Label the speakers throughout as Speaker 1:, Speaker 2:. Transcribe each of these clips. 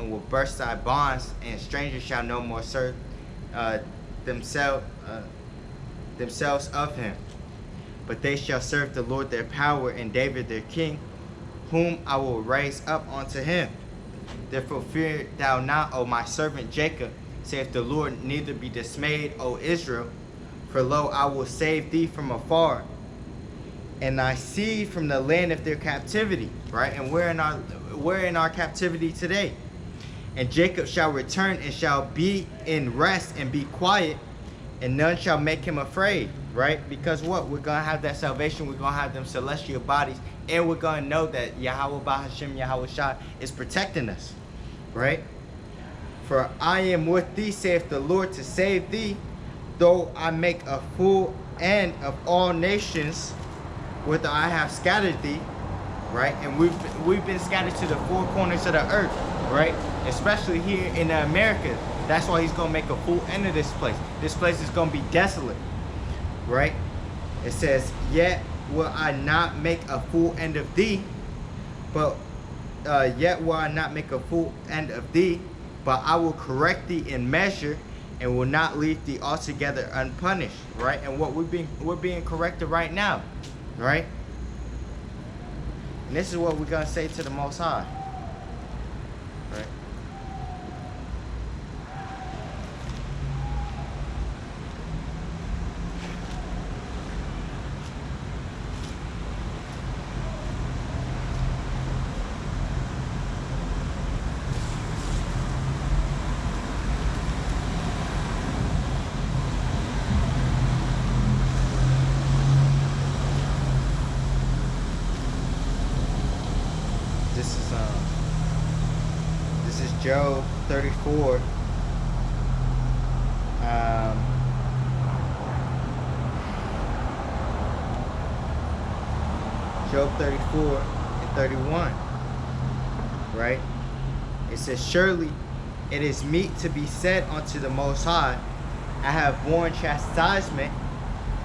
Speaker 1: and will burst thy bonds, and strangers shall no more serve themselves of him. But they shall serve the Lord their power, and David their king, whom I will raise up unto him. Therefore fear thou not, O my servant Jacob, saith the Lord, neither be dismayed, O Israel. For lo, I will save thee from afar, and thy seed from the land of their captivity. Right? And we're in our captivity today. And Jacob shall return and shall be in rest and be quiet, and none shall make him afraid. Right? Because what? We're going to have that salvation. We're going to have them celestial bodies. And we're going to know that Yahawah Bahashem Yahawashi is protecting us. Right? For I am with thee, saith the Lord, to save thee, though I make a full end of all nations, whither I have scattered thee. Right? And we've been scattered to the four corners of the earth. Right? Especially here in America. That's why he's going to make a full end of this place. This place is going to be desolate. Right? It says, yet will I not make a full end of thee, but yet will I not make a full end of thee, but I will correct thee in measure, and will not leave thee altogether unpunished. Right? And what we're being corrected right now. Right? And this is what we're gonna say to the Most High. Right? This is Job 34. Job 34 and 31. Right? It says, surely it is meet to be said unto the Most High, I have borne chastisement,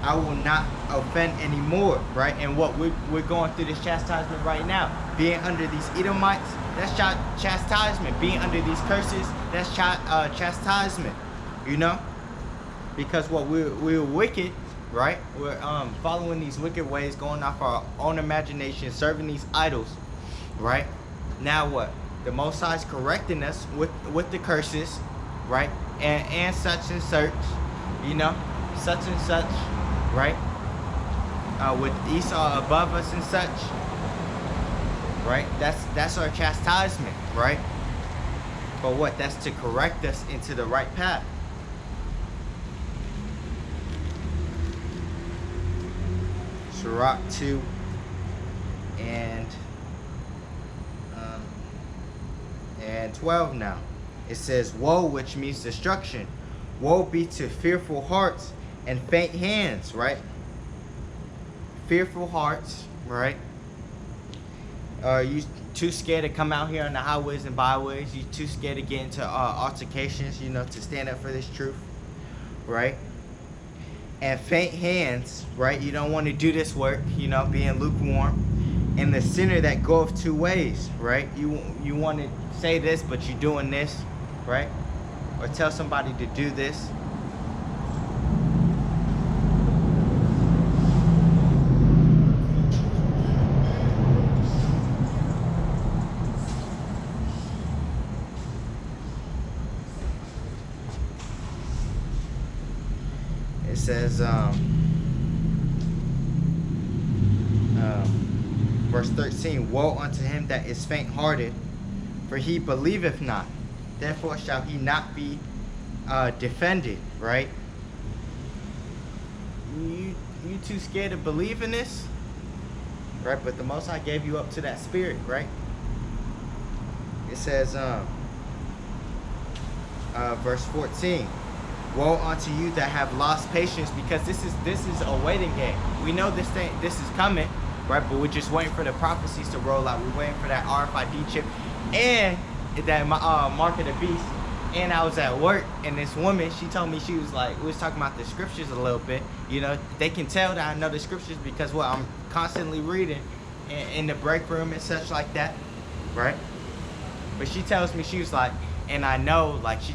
Speaker 1: I will not offend anymore. Right? And what we're going through this chastisement right now. Being under these Edomites, that's chastisement. Being under these curses, that's chastisement. You know? Because what we're wicked, right? We're following these wicked ways, going off our own imagination, serving these idols. Right? Now what? The Most High is correcting us with the curses, right? And such and such, you know, such and such, right? With Esau above us and such, right? That's our chastisement, right? But what? That's to correct us into the right path. Sirach 2 and 12 now. It says, woe, which means destruction. Woe be to fearful hearts and faint hands, right? Fearful hearts, right? Are you too scared to come out here on the highways and byways? You too scared to get into altercations, you know, to stand up for this truth, right? And faint hands, right? You don't want to do this work, you know, being lukewarm. And the sinner that goeth two ways, right? You want to say this, but you're doing this, right? Or tell somebody to do this. It says, verse 13, woe unto him that is faint-hearted, for he believeth not, therefore shall he not be defended, right? You too scared to believe in this, right? But the Most High gave you up to that spirit, right? It says, verse 14, woe unto you that have lost patience, because this is a waiting game. We know this is coming, right? But we're just waiting for the prophecies to roll out. We're waiting for that RFID chip and that mark of the beast. And I was at work, and this woman, she told me, she was like, we was talking about the scriptures a little bit. You know, they can tell that I know the scriptures because I'm constantly reading in the break room and such like that, right? But she tells me, she was like, and I know, like she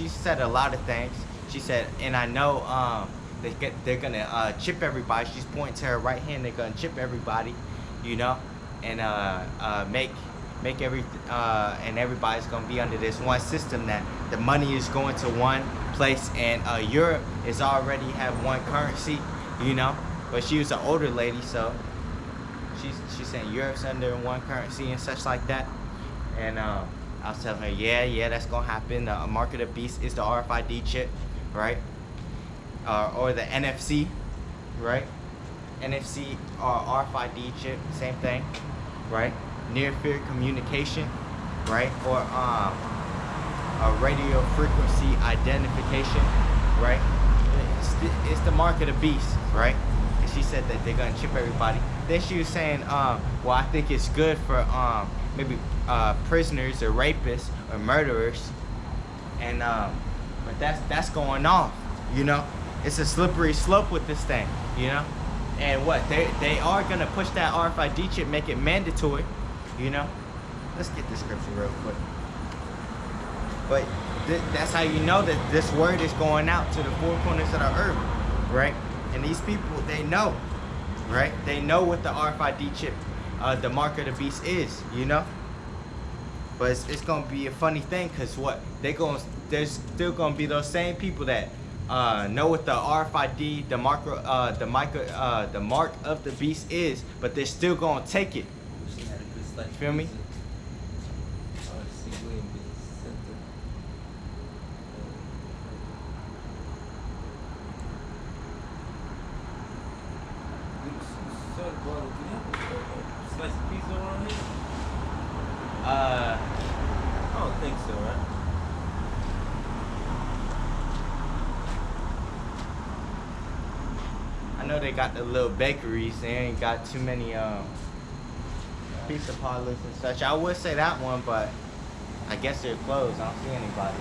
Speaker 1: said a lot of things. She said, and I know they're gonna chip everybody. She's pointing to her right hand. They're gonna chip everybody, you know, and make every and everybody's gonna be under this one system, that the money is going to one place, and Europe is already have one currency, you know. But she was an older lady, so she's saying Europe's under one currency and such like that. And I was telling her, yeah, that's gonna happen. The mark of the beast is the RFID chip, right? Or the NFC, right? NFC or RFID chip, same thing, right? Near field communication, right? Or a radio frequency identification, right? It's the mark of the beast, right? And she said that they're gonna chip everybody. Then she was saying, well, I think it's good for maybe prisoners or rapists or murderers, and but that's going off, you know. It's a slippery slope with this thing, you know. And what they are gonna push that RFID chip, make it mandatory, you know. Let's get this scripture real quick. But that's how you know that this word is going out to the four corners of the earth, right? And these people, they know, right? They know what the RFID chip, the mark of the beast is, you know. But it's gonna be a funny thing, cause what there's still gonna be those same people that know what the RFID, the mark of the beast is, but they're still gonna take it. You feel me?
Speaker 2: I don't think so, right?
Speaker 1: I know they got the little bakeries. They ain't got too many pizza parlors and such. I would say that one, but I guess they're closed. I don't see anybody.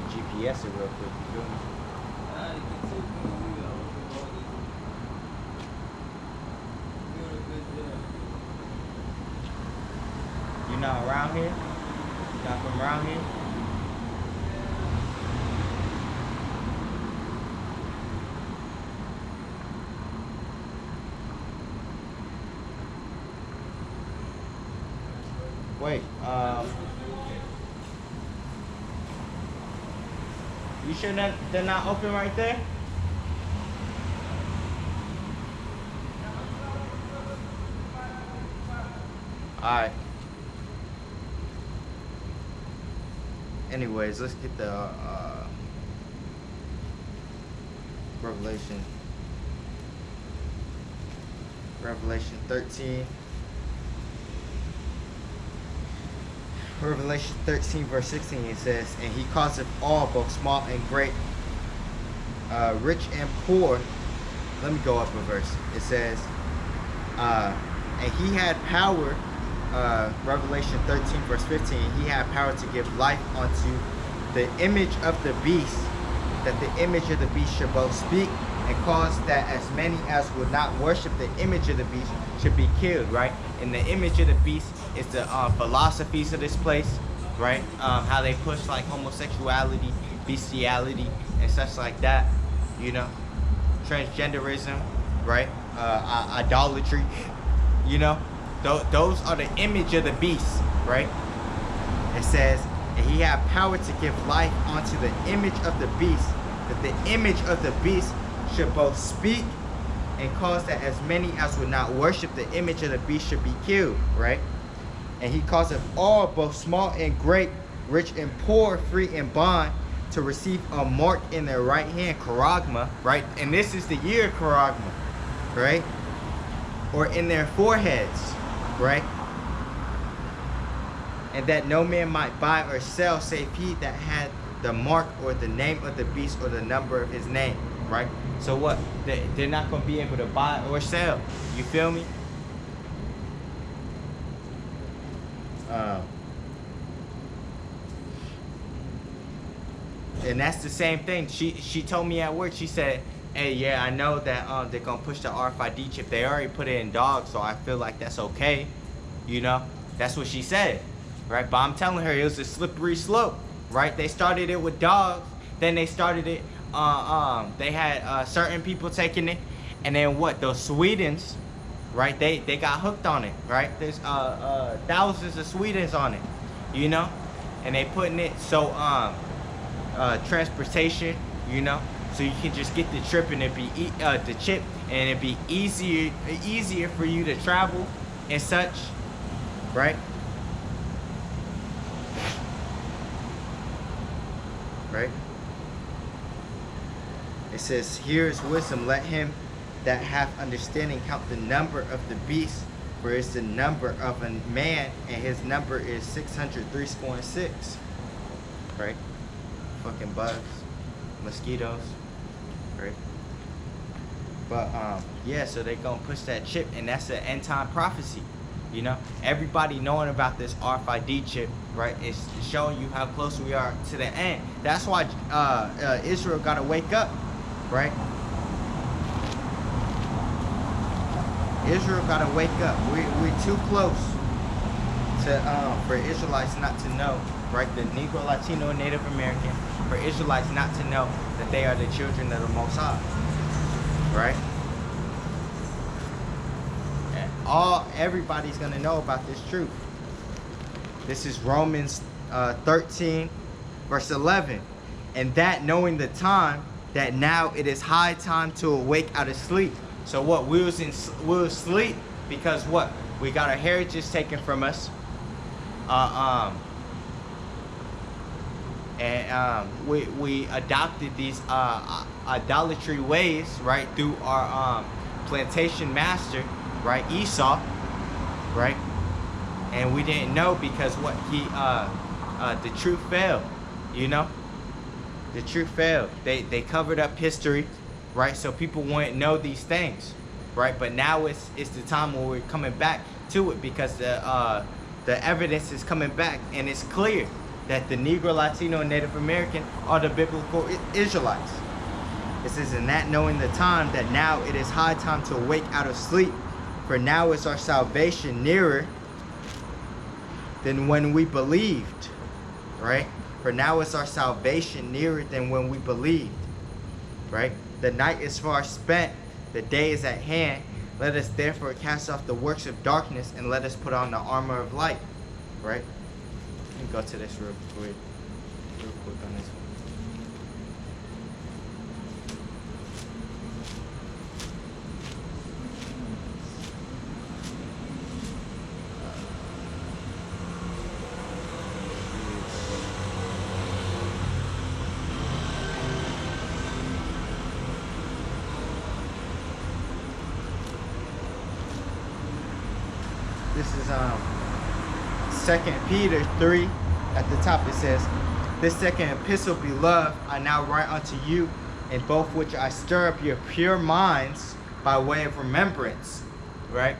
Speaker 1: GPS it real quick. You feel me? You not around here? You not from around here? Wait, you sure that they're not open right there? Alright. Anyways, let's get the Revelation 13. Revelation 13 verse 16, it says, and he causeth all, both small and great, rich and poor. Let me go up a verse. It says, and he had power, Revelation 13 verse 15, he had power to give life unto the image of the beast, that the image of the beast should both speak, and cause that as many as would not worship the image of the beast should be killed, right? And the image of the beast is the philosophies of this place, right? How they push like homosexuality, bestiality, and such like that, you know, transgenderism, right? Idolatry, you know, those are the image of the beast, right? It says, and he had power to give life unto the image of the beast, that the image of the beast should both speak, and cause that as many as would not worship the image of the beast should be killed, right? And he causeth all, both small and great, rich and poor, free and bond, to receive a mark in their right hand, charagma, right? And this is the year of charagma, right? Or in their foreheads, right? And that no man might buy or sell, save he that had the mark or the name of the beast or the number of his name, right? So what? They're not going to be able to buy or sell. You feel me? And that's the same thing. She told me at work, she said Hey, yeah, I know that they're gonna push the RFID chip. They already put it in dogs, so I feel like that's okay. You know, that's what she said, right? But I'm telling her it was a slippery slope, right? They started it with dogs, then they started it. They had certain people taking it, and then what? Those Swedens, right? They got hooked on it, right? There's thousands of Swedens on it, you know, and they putting it so transportation, you know, so you can just get the trip and it be the chip, and it'd be easier for you to travel and such, right? Right. It says, "Here is wisdom. Let him that hath understanding count the number of the beast, for it's the number of a man, and his number is 603.6." Right? Fucking bugs, mosquitoes, right? But yeah, so they gonna push that chip, and that's the end time prophecy. You know, everybody knowing about this RFID chip, right? It's showing you how close we are to the end. That's why Israel gotta wake up, right? Israel gotta wake up. We're too close to for Israelites not to know, right? The Negro, Latino, and Native American, for Israelites not to know that they are the children of the Most High, right? Everybody's gonna know about this truth. This is Romans 13, verse 11, and that knowing the time, that now it is high time to awake out of sleep. So what? We was asleep because what? We got our heritage taken from us. We adopted these idolatry ways, right, through our plantation master, right, Esau, right, and we didn't know because what the truth failed, you know, the truth failed. They covered up history, right, so people wouldn't know these things, right, but now it's the time where we're coming back to it because the evidence is coming back, and it's clear that the Negro, Latino, and Native American are the biblical Israelites. It says, "In that knowing the time, that now it is high time to awake out of sleep, for now is our salvation nearer than when we believed," right? For now is our salvation nearer than when we believed, right? "The night is far spent, the day is at hand. Let us therefore cast off the works of darkness, and let us put on the armor of light," right? Let me go to this real quick on this one. This is 2 Peter 3. At the top it says, "This second epistle, beloved, I now write unto you, in both which I stir up your pure minds by way of remembrance," right?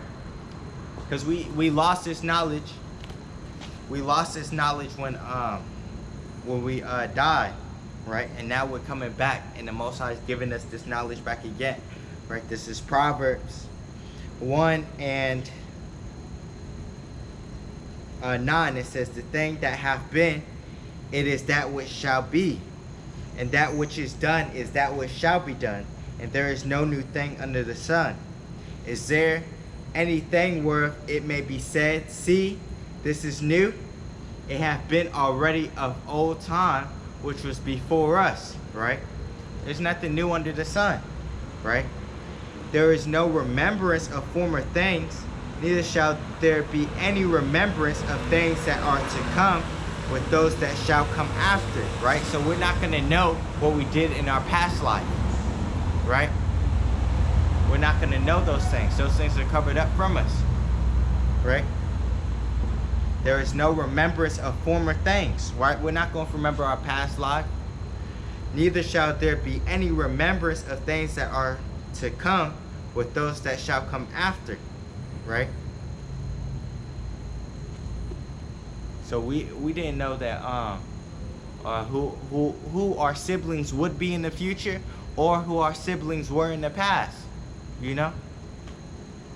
Speaker 1: Because we lost this knowledge. We lost this knowledge when we died, right? And now we're coming back, and the Most High is giving us this knowledge back again, right? This is Proverbs 1 and 9. It says, "The thing that hath been, it is that which shall be, and that which is done is that which shall be done, and there is no new thing under the sun. Is there anything where it may be said, see, this is new? It hath been already of old time, which was before us," right? There's nothing new under the sun, right? "There is no remembrance of former things, neither shall there be any remembrance of things that are to come with those that shall come after," right? So we're not going to know what we did in our past life, right? We're not going to know those things. Those things are covered up from us, right? There is no remembrance of former things, right? We're not going to remember our past life. "Neither shall there be any remembrance of things that are to come with those that shall come after," right? So we didn't know that who our siblings would be in the future, or who our siblings were in the past, you know?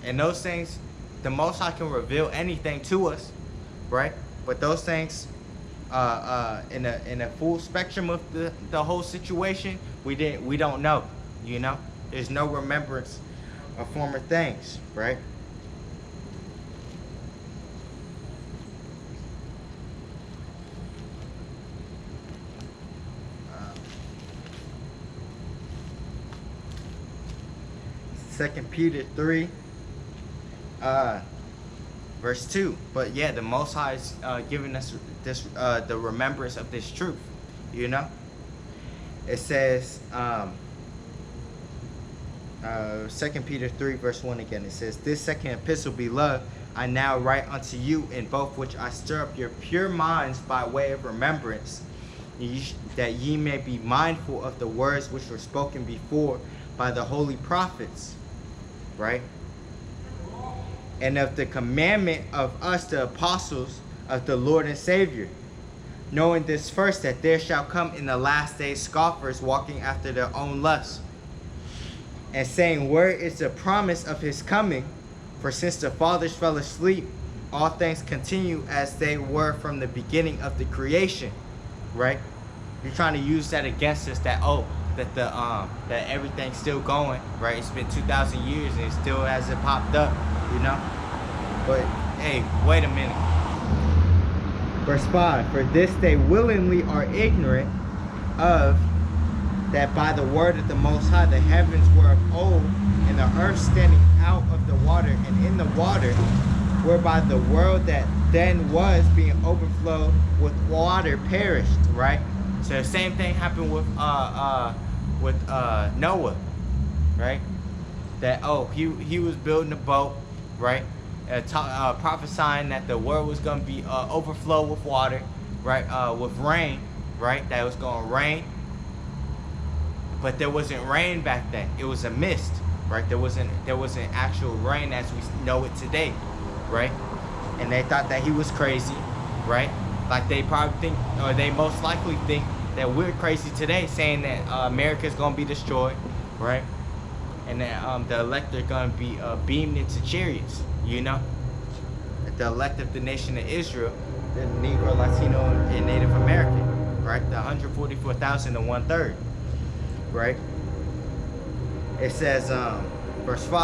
Speaker 1: And those things, the Most High can reveal anything to us, right? But those things, in a full spectrum of the whole situation, we don't know, you know? There's no remembrance of former things, right? Second Peter 3, verse 2. But yeah, the Most High is giving us this the remembrance of this truth, you know? It says, 2 Peter 3, verse 1 again. It says, "This second epistle, beloved, I now write unto you, in both which I stir up your pure minds by way of remembrance, that ye may be mindful of the words which were spoken before by the holy prophets," right? "And of the commandment of us, the apostles of the Lord and Savior, knowing this first, that there shall come in the last days scoffers, walking after their own lusts, and saying, where is the promise of his coming? For since the fathers fell asleep, all things continue as they were from the beginning of the creation," right? You're trying to use that against us, that that everything's still going, right? It's been 2,000 years and it still hasn't popped up, you know? But hey, wait a minute. Verse 5, "For this they willingly are ignorant of, that by the word of the Most High the heavens were of old, and the earth standing out of the water and in the water, whereby the world that then was, being overflowed with water, perished," right? So the same thing happened with Noah, right? That he was building a boat, right? Prophesying that the world was going to be overflow with water, right? With rain, right? That it was going to rain. But there wasn't rain back then. It was a mist, right? There wasn't actual rain as we know it today, right? And they thought that he was crazy, right? Like they probably think, or they most likely think, that we're crazy today, saying that America's gonna be destroyed, right? And that the elect are gonna be beamed into chariots, you know? The elect of the nation of Israel, the Negro, Latino, and Native American, right? The 144,000 and 1/3, right? It says, verse 5.